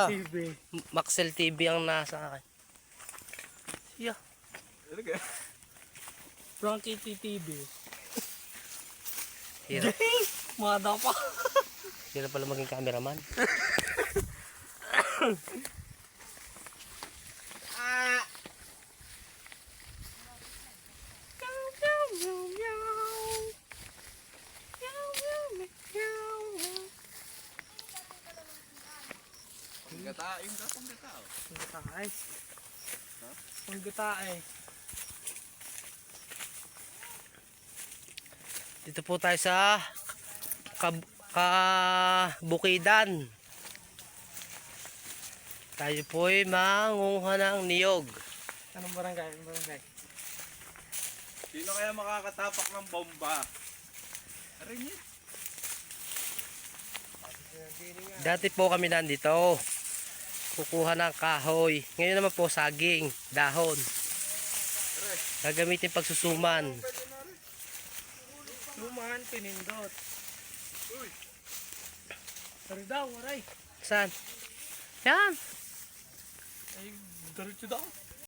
TV. Maxel TV ang nasa akin. Yeah. Frankie TV. Hirap. Mada pa. Hirap pala maging cameraman. Panggatain ka, panggatao. Panggataay. Panggataay. Dito po tayo sa Kabukidan. Tayo po ay mangunguha ng niyog. Anong barangay? Anong barangay? Sino kaya makakatapak ng bomba? Arin yun. Dati po kami nandito. Kukuha ng kahoy. Ngayon naman po saging, dahon. Gagamitin pagsusuman. Lumahan, pinindot. Dari daw, waray. Saan? Yan. Ay, diretso daw.